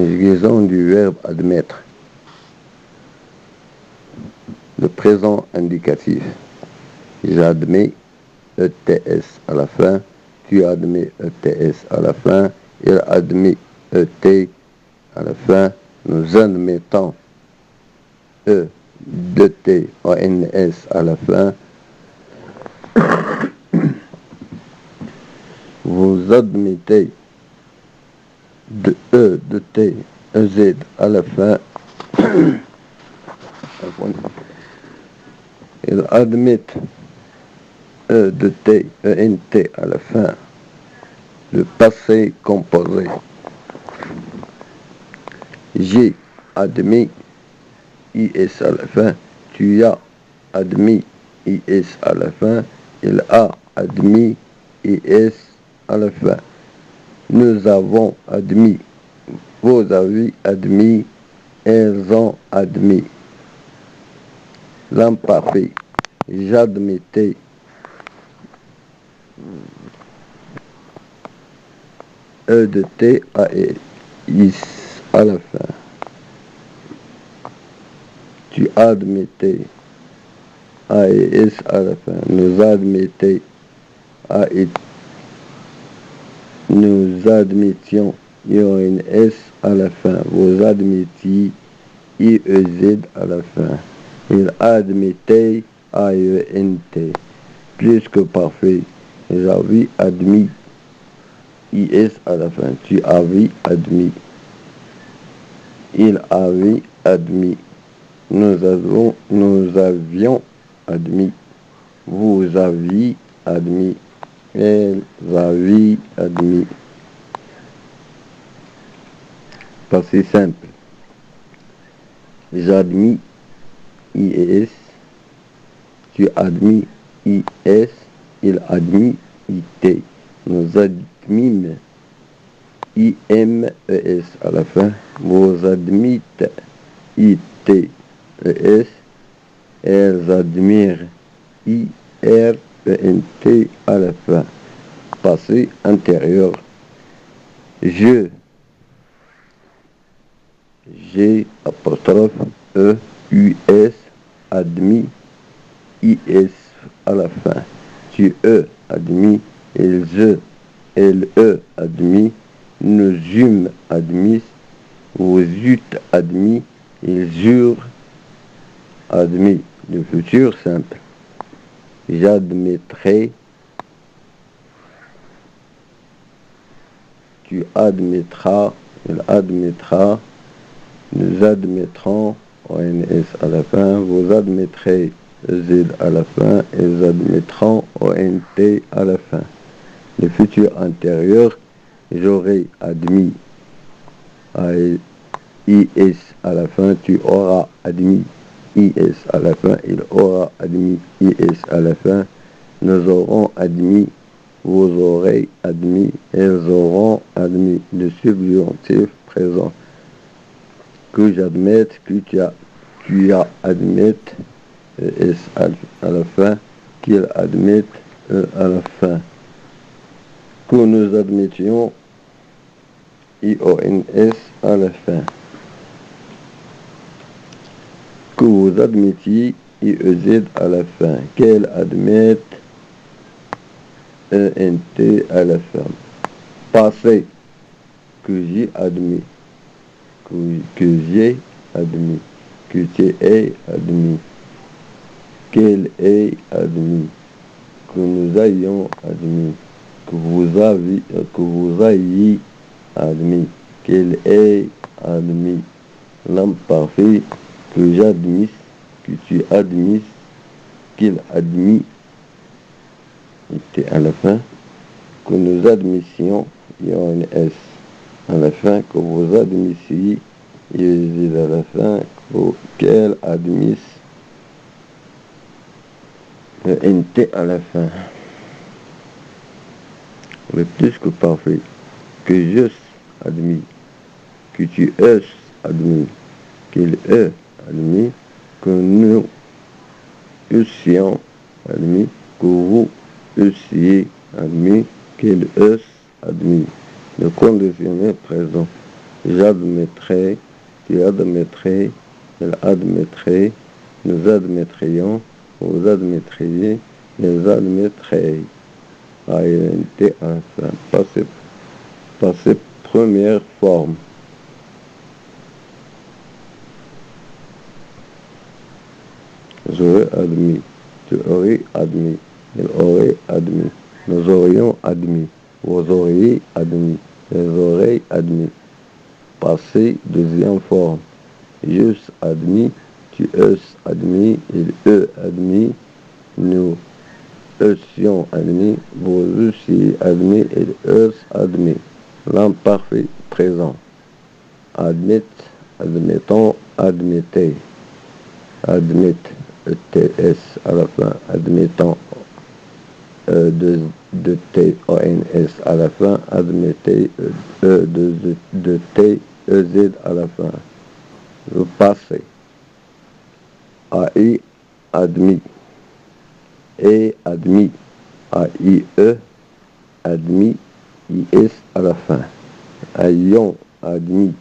Conjugaison du verbe admettre. Le présent indicatif. J'admets ETS à la fin. Tu admets ETS à la fin. Il admet ET à la fin. Nous admettons E de T ONS à la fin. Vous admettez de E de T EZ à la fin. Ils admettent E de T ENT à la fin. Le passé composé. J'ai admis IS à la fin. Tu as admis IS à la fin. Il a admis IS à la fin. Nous avons admis. Vous avez admis. Elles ont admis. L'imparfait. J'admettais. E de T A IS à la fin. Tu admettais. A et S à la fin. Nous admettais. A et nous admettions. IONS à la fin. Vous admettiez. IEZ à la fin. Il admettait. AENT. Plus que parfait. J'avais admis. IS à la fin. Tu avais admis. Il avait admis. Nous avions admis. Vous aviez admis. Elles avaient admis. Passé simple. J'admis IS. Tu admis IS. Il admis IT. Nous admîmes IMES à la fin. Vous admittez ITES. Elles admirent IRENT à la fin. Passé intérieur. J'ai apostrophe EUS admis IS à la fin. Tu admis. Elles admis. Nous eûmes admis. Vous eûtes admis. Ils eurent admis. Le futur simple. J'admettrai. Tu admettras. Il admettra. Nous admettrons. ONS à la fin. Vous admettrez. Z à la fin. Ils admettront. ONT à la fin. Le futur antérieur. J'aurai admis. IS à la fin. Tu auras admis. IS à la fin. Il aura admis. IS à la fin. Nous aurons admis. Vous aurez admis. Elles auront admis. Le subjonctif présent. Que j'admette. Que tu as admette. S à la fin. Qu'il admette. À la fin. Que nous admettions. IONS à la fin. Que vous admettiez. IEZ à la fin. Qu'elle admette. ENT à la fin. Passé. Que j'ai admis. Que j'ai admis. Que tu aies admis. Qu'elle ait admis. Que nous ayons admis. Que vous ayez admis. Qu'elle ait admis. L'imparfait. Que j'admisse. Que tu admisses. Qu'il admit. Était à la fin. Que nous admissions. Il y a un S à la fin. Que vous admissiez. Il y a à la fin. Qu'elle admisse. Le NT à la fin. Le plus que parfait. Que j'eusse admis. Que tu eusses admis. Qu'il ait admis. Que nous eussions admis. Que vous eussiez admis. Qu'il eusse admis. Le conditionnel présent. J'admettrai, tu admettrais, elle admettrait, nous admettrions, vous admettriez, ils admettraient. ANT à la fin. Passé première forme. J'aurais admis, tu aurais admis, il aurait admis, nous aurions admis, vous auriez admis, ils auraient admis. Passé deuxième forme. J'eusse admis, tu eusses admis, il eut admis, nous eussions admis, vous eussiez admis, ils eussent admis. L'imparfait présent. Admit, admettons, admettez. Admit, ETS à la fin. Admettons, de T-O-N-S à la fin. Admettez, de T-E-Z à la fin. Le passé. AI, admis. Et admis. A-I-E, admis, I-S à la fin. Ayons, admis,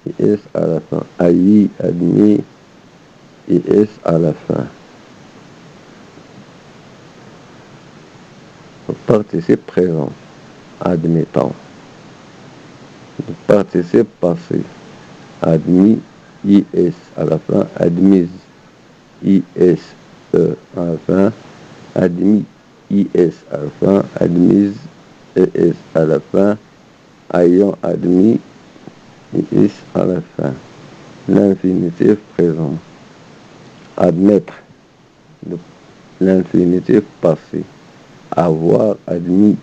I-S à la fin. Aïe, admis, I-S à la fin. Le participe présent, admettant. Le participe passé, admis, I-S à la fin. Admise, I-S-E à la fin. Admis, I-S à la fin. Admise, E-S à la fin. Ayant admis, I-S à la fin. L'infinitif présent. Admettre, l'infinitif passé. Avoir admis,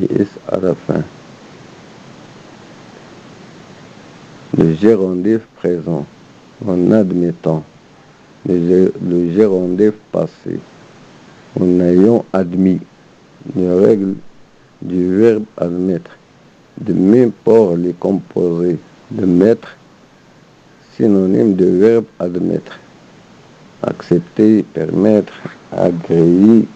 I-S à la fin. Le gérondif présent. En admettant. Le gérondif passé. En ayant admis. Les règles du verbe admettre. De même pour les composés de mettre, synonyme de verbe admettre. Accepter, permettre, agréer,